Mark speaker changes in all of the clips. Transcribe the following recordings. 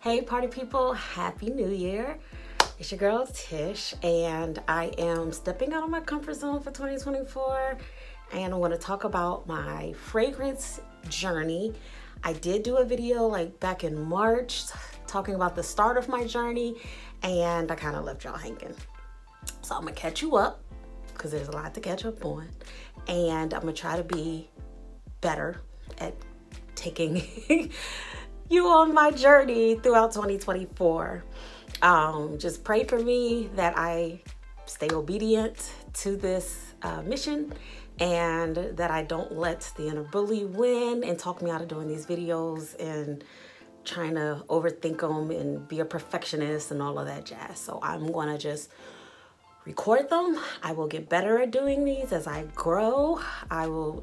Speaker 1: Hey party people, Happy New Year. It's your girl Tish and I am stepping out of my comfort zone for 2024 and I want to talk about my fragrance journey. I did do a video like back in March talking about the start of my journey and I kind of left y'all hanging. So I'm going to catch you up because there's a lot to catch up on and I'm going to try to be better at taking you on my journey throughout 2024. Just pray for me that I stay obedient to this mission and that I don't let the inner bully win and talk me out of doing these videos and trying to overthink them and be a perfectionist and all of that jazz. So I'm going to just record them. I will get better at doing these as I grow. I will,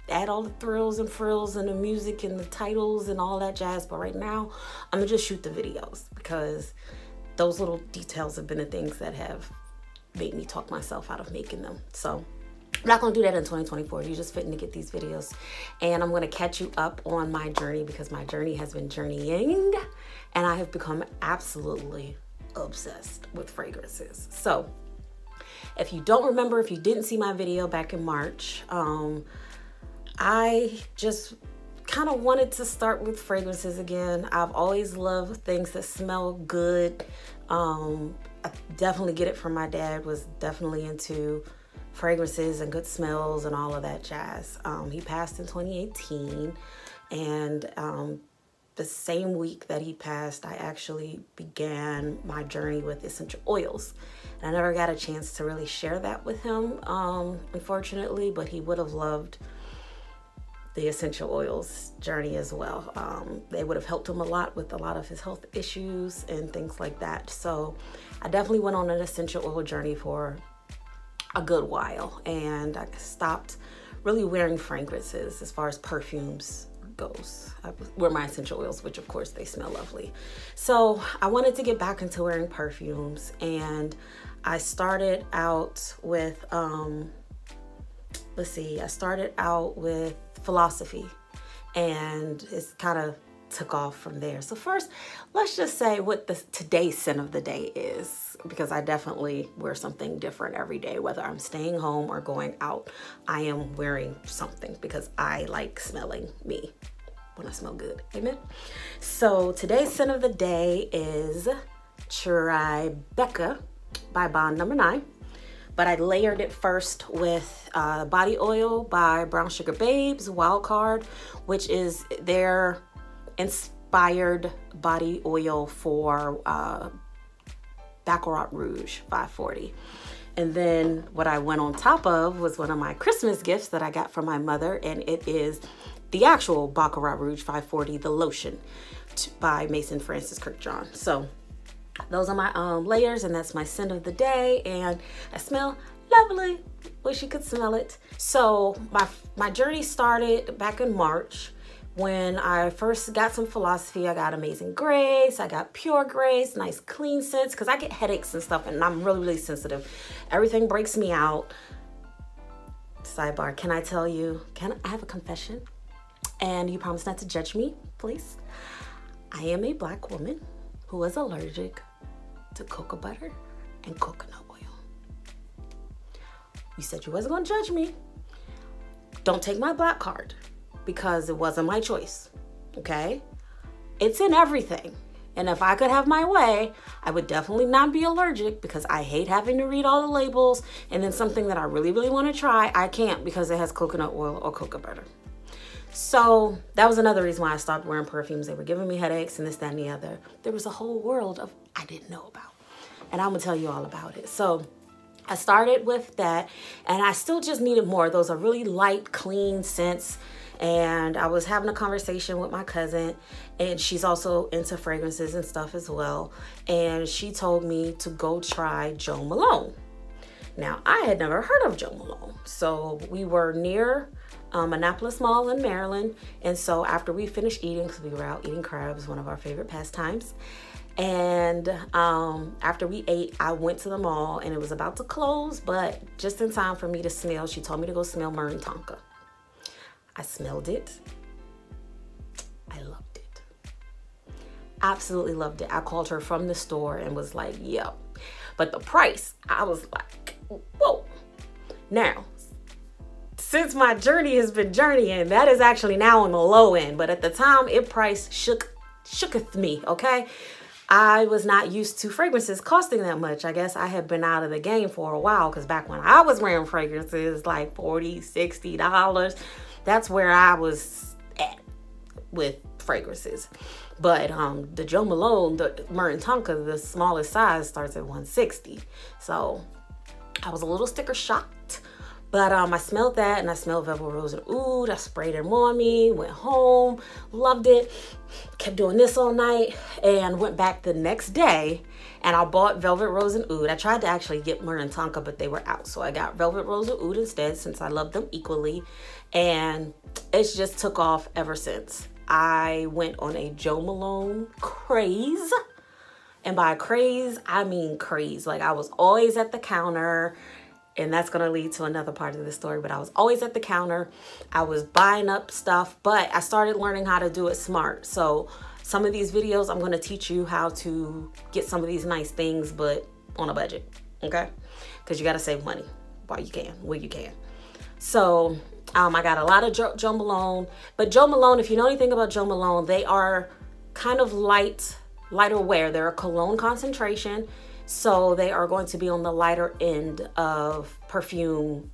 Speaker 1: add all the thrills and frills and the music and the titles and all that jazz. But right now, I'm gonna just shoot the videos because those little details have been the things that have made me talk myself out of making them. So I'm not gonna do that in 2024. You're just fitting to get these videos. And I'm gonna catch you up on my journey because my journey has been journeying and I have become absolutely obsessed with fragrances. So if you don't remember, if you didn't see my video back in March, I just kind of wanted to start with fragrances again. I've always loved things that smell good. I definitely get it from my dad, was definitely into fragrances and good smells and all of that jazz. He passed in 2018 and the same week that he passed, I actually began my journey with essential oils. And I never got a chance to really share that with him, unfortunately, but he would have loved the essential oils journey as well. They would have helped him a lot with a lot of his health issues and things like that. So I definitely went on an essential oil journey for a good while and I stopped really wearing fragrances as far as perfumes goes. I wear my essential oils, which of course they smell lovely. So I wanted to get back into wearing perfumes and I started out with, I started out with Philosophy and it's kind of took off from there. So first, let's just say what today's scent of the day is, because I definitely wear something different every day, whether I'm staying home or going out. I am wearing something because I like smelling me when I smell good. Amen. So today's scent of the day is Tribeca by Bond Number 9. But I layered it first with body oil by Brown Sugar Babes, Wild Card, which is their inspired body oil for Baccarat Rouge 540. And then what I went on top of was one of my Christmas gifts that I got from my mother, and it is the actual Baccarat Rouge 540, the lotion by Mason Francis Kurkdjian. So those are my layers and that's my scent of the day and I smell lovely. Wish you could smell it. So my journey started back in March when I first got some Philosophy. I got Amazing Grace, I got Pure Grace, nice clean scents because I get headaches and stuff and I'm really sensitive. Everything breaks me out. Sidebar, can I tell you, can I have a confession? And you promise not to judge me, please? I am a Black woman who is allergic to cocoa butter and coconut oil. You said you wasn't gonna judge me. Don't take my Black card because it wasn't my choice, okay? It's in everything. And if I could have my way, I would definitely not be allergic because I hate having to read all the labels and then something that I really wanna try, I can't because it has coconut oil or cocoa butter. So that was another reason why I stopped wearing perfumes. They were giving me headaches and this, that, and the other. There was a whole world of I didn't know about. And I'm gonna tell you all about it. So I started with that and I still just needed more. Those are really light, clean scents. And I was having a conversation with my cousin and she's also into fragrances and stuff as well. And she told me to go try Jo Malone. Now, I had never heard of Jo Malone. So we were near Annapolis Mall in Maryland. And so after we finished eating, because we were out eating crabs, one of our favorite pastimes. And after we ate, I went to the mall and it was about to close, but just in time for me to smell, she told me to go smell Murray Tonka. I smelled it. I loved it. absolutely loved it. I called her from the store and was like, yo. But the price, I was like, whoa. Now, since my journey has been journeying, that is actually now on the low end. But at the time, it price shooketh me, okay? I was not used to fragrances costing that much. I guess I had been out of the game for a while, because back when I was wearing fragrances like $40, $60, that's where I was at with fragrances. But the Jo Malone, the Murray & Tonka, the smallest size starts at $160. So I was a little sticker shocked. But I smelled that, and I smelled Velvet Rose and Oud. I sprayed it on me, went home, loved it, kept doing this all night, and went back the next day, and I bought Velvet Rose and Oud. I tried to actually get Murray & Tonka, but they were out. So I got Velvet Rose and Oud instead, since I love them equally. And it's just took off ever since. I went on a Jo Malone craze. And by craze, I mean craze. Like, I was always at the counter. And that's going to lead to another part of the story. But I was always at the counter. I was buying up stuff. But I started learning how to do it smart. So some of these videos, I'm going to teach you how to get some of these nice things, but on a budget. Okay? Because you got to save money while you can, where you can. So I got a lot of Jo Malone. But Jo Malone, if you know anything about Jo Malone, they are kind of lighter wear. They're a cologne concentration. So they are going to be on the lighter end of perfume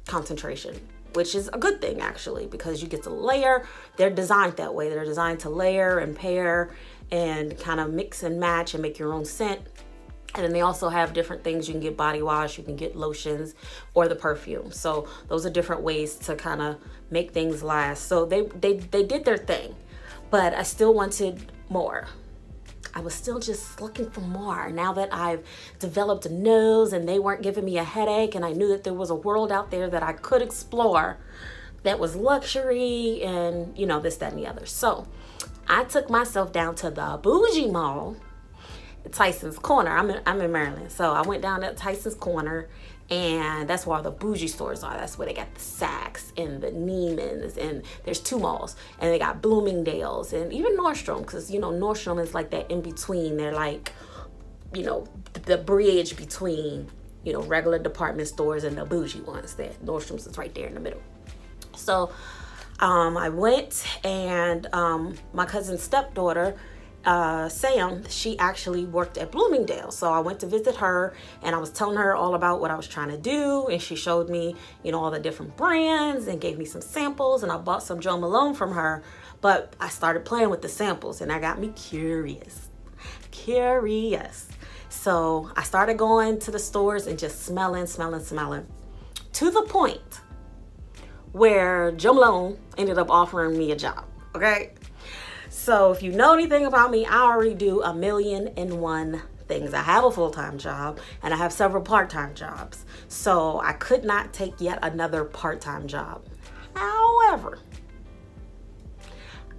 Speaker 1: concentration, which is a good thing, actually, because you get to layer. They're designed that way. They're designed to layer and pair and kind of mix and match and make your own scent. And then they also have different things. You can get body wash, you can get lotions, or the perfume. So those are different ways to kind of make things last. So they did their thing, but I still wanted more. I was still just looking for more. Now that I've developed a nose and they weren't giving me a headache, and I knew that there was a world out there that I could explore that was luxury and, you know, this, that, and the other. So I took myself down to the bougie mall, Tyson's Corner. I'm in Maryland. So I went down to Tyson's Corner, and that's where all the bougie stores are. That's where they got the Saks and the Neiman's, and there's 2 malls, and they got Bloomingdale's and even Nordstrom, because, you know, Nordstrom is like that in between. They're like, you know, the bridge between, you know, regular department stores and the bougie ones. That Nordstrom's is right there in the middle. So I went, and my cousin's stepdaughter, Sam, she actually worked at Bloomingdale. So I went to visit her, and I was telling her all about what I was trying to do, and she showed me, you know, all the different brands and gave me some samples, and I bought some Jo Malone from her. But I started playing with the samples, and that got me curious. So I started going to the stores and just smelling, to the point where Jo Malone ended up offering me a job. Okay. So if you know anything about me, I already do 1,000,001 things. I have a full-time job, and I have several part-time jobs. So I could not take yet another part-time job. However,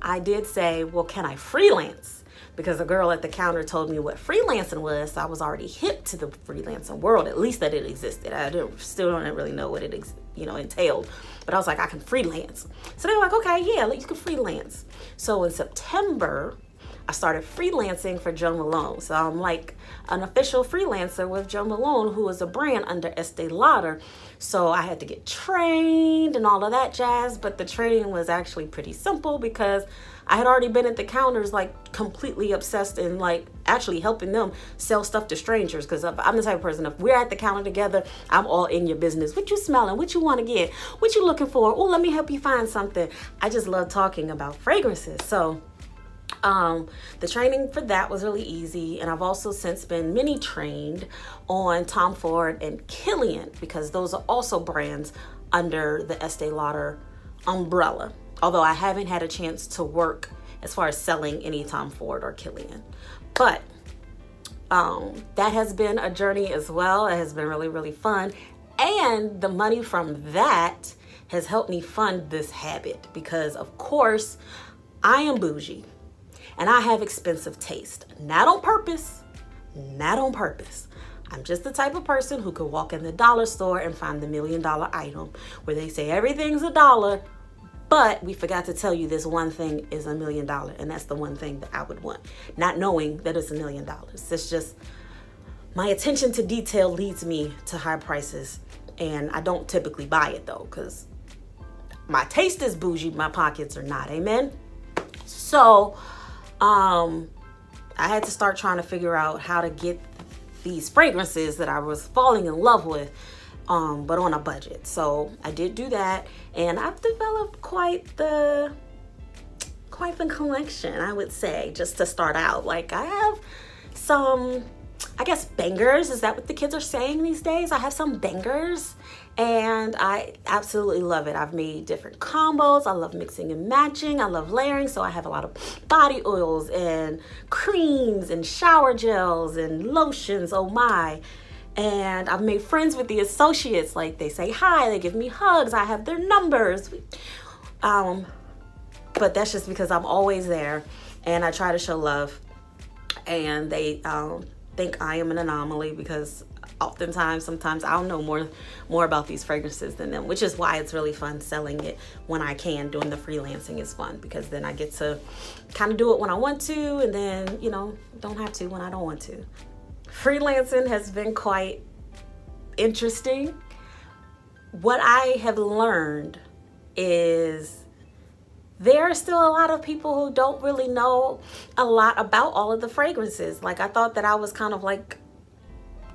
Speaker 1: I did say, well, can I freelance? Because a girl at the counter told me what freelancing was. So I was already hip to the freelancing world, at least that it existed. I still don't really know what it entailed. But I was like, I can freelance. So they were like, okay, yeah, you can freelance. So in September, I started freelancing for Jo Malone. So I'm like an official freelancer with Jo Malone, who is a brand under Estee Lauder. So I had to get trained and all of that jazz. But the training was actually pretty simple, because I had already been at the counters, like completely obsessed and like actually helping them sell stuff to strangers. Because I'm the type of person, if we're at the counter together, I'm all in your business. What you smelling? What you want to get? What you looking for? Oh, let me help you find something. I just love talking about fragrances. So the training for that was really easy. And I've also since been mini trained on Tom Ford and Kilian, because those are also brands under the Estee Lauder umbrella. Although I haven't had a chance to work as far as selling any Tom Ford or Kilian. But that has been a journey as well. It has been really, really fun. And the money from that has helped me fund this habit, because of course I am bougie and I have expensive taste. Not on purpose, not on purpose. I'm just the type of person who could walk in the dollar store and find the $1 million item where they say everything's $1, But we forgot to tell you this one thing is $1 million, and that's the one thing that I would want, not knowing that it's $1 million. It's just my attention to detail leads me to high prices, and I don't typically buy it though, because my taste is bougie, my pockets are not. Amen. So I had to start trying to figure out how to get these fragrances that I was falling in love with, but on a budget. So I did do that, and I've developed quite the collection, I would say, just to start out. Like, I have some, I guess, bangers. Is that what the kids are saying these days? I have some bangers, and I absolutely love it. I've made different combos. I love mixing and matching. I love layering. So I have a lot of body oils and creams and shower gels and lotions. Oh my. And I've made friends with the associates. Like, they say hi, they give me hugs. I have their numbers. But that's just because I'm always there, and I try to show love. And they think I am an anomaly, because sometimes I'll know more about these fragrances than them, which is why it's really fun selling it when I can. Doing the freelancing is fun, because then I get to kind of do it when I want to, and then, you know, don't have to when I don't want to. Freelancing has been quite interesting. What I have learned is there are still a lot of people who don't really know a lot about all of the fragrances. Like, I thought that I was kind of like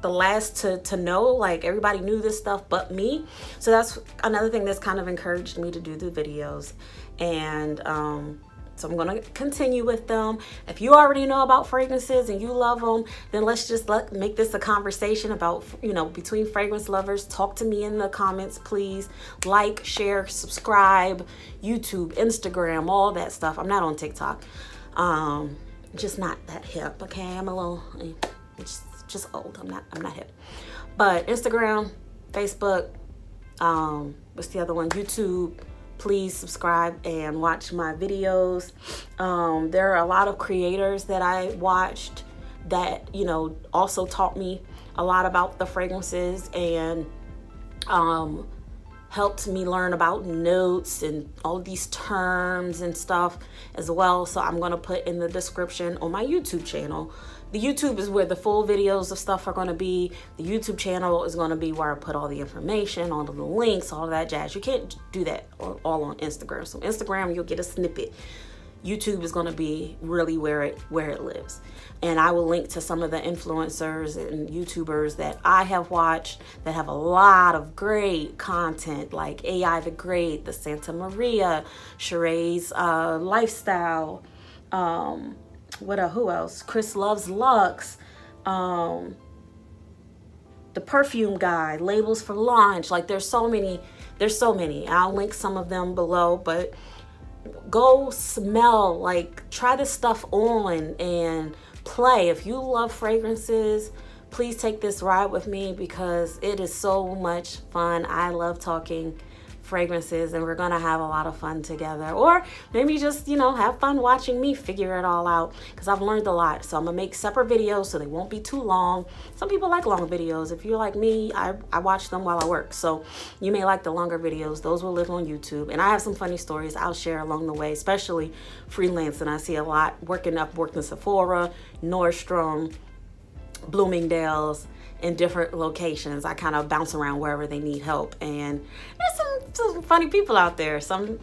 Speaker 1: the last to know, like everybody knew this stuff but me. So that's another thing that's kind of encouraged me to do the videos. And so I'm gonna continue with them. If you already know about fragrances and you love them, then let's just make this a conversation about, you know, between fragrance lovers. Talk to me in the comments, please. Like, share, subscribe, YouTube, Instagram, all that stuff. I'm not on TikTok. Just not that hip, okay? I'm a little, just old. I'm not hip. But Instagram, Facebook, what's the other one? YouTube. Please subscribe and watch my videos. There are a lot of creators that I watched that, you know, also taught me a lot about the fragrances, and helped me learn about notes and all these terms and stuff as well. So I'm going to put in the description on my YouTube channel. The YouTube is where the full videos of stuff are going to be. The YouTube channel is going to be where I put all the information, all of the links, all of that jazz. You can't do that all on Instagram. So Instagram, you'll get a snippet. YouTube is going to be really where it lives. And I will link to some of the influencers and YouTubers that I have watched that have a lot of great content, like AI the Great, the Santa Maria, Sheree's Lifestyle, who else? Chris Loves Luxe, the Perfume Guy, Labels for Launch. Like, there's so many. I'll link some of them below, but go smell, like, try this stuff on and play. If you love fragrances, please take this ride with me, because it is so much fun. I love talking fragrances, and we're gonna have a lot of fun together. Or maybe just, you know, have fun watching me figure it all out, because I've learned a lot. So I'm gonna make separate videos so they won't be too long. Some people like long videos. If you're like me, I watch them while I work, so you may like the longer videos. Those will live on YouTube, and I have some funny stories I'll share along the way, especially freelancing. I see a lot working Sephora, Nordstrom, Bloomingdale's, in different locations. I kind of bounce around wherever they need help, and there's some funny people out there. Some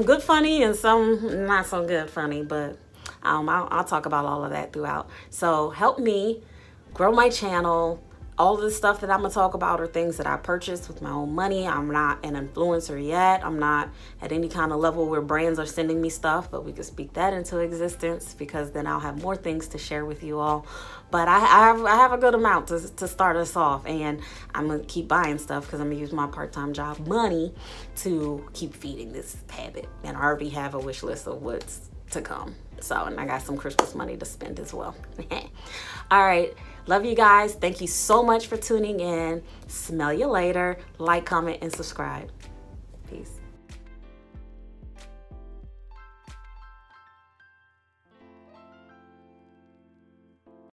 Speaker 1: good funny and some not so good funny, but I'll talk about all of that throughout. So help me grow my channel. All of the stuff that I'm gonna talk about are things that I purchased with my own money. I'm not an influencer yet. I'm not at any kind of level where brands are sending me stuff, but we could speak that into existence, because then I'll have more things to share with you all. But I have a good amount to start us off, and I'm gonna keep buying stuff, because I'm gonna use my part-time job money to keep feeding this habit. And I already have a wish list of what's to come. So, and I got some Christmas money to spend as well. All right. Love you guys. Thank you so much for tuning in. Smell you later. Like, comment, and subscribe. Peace.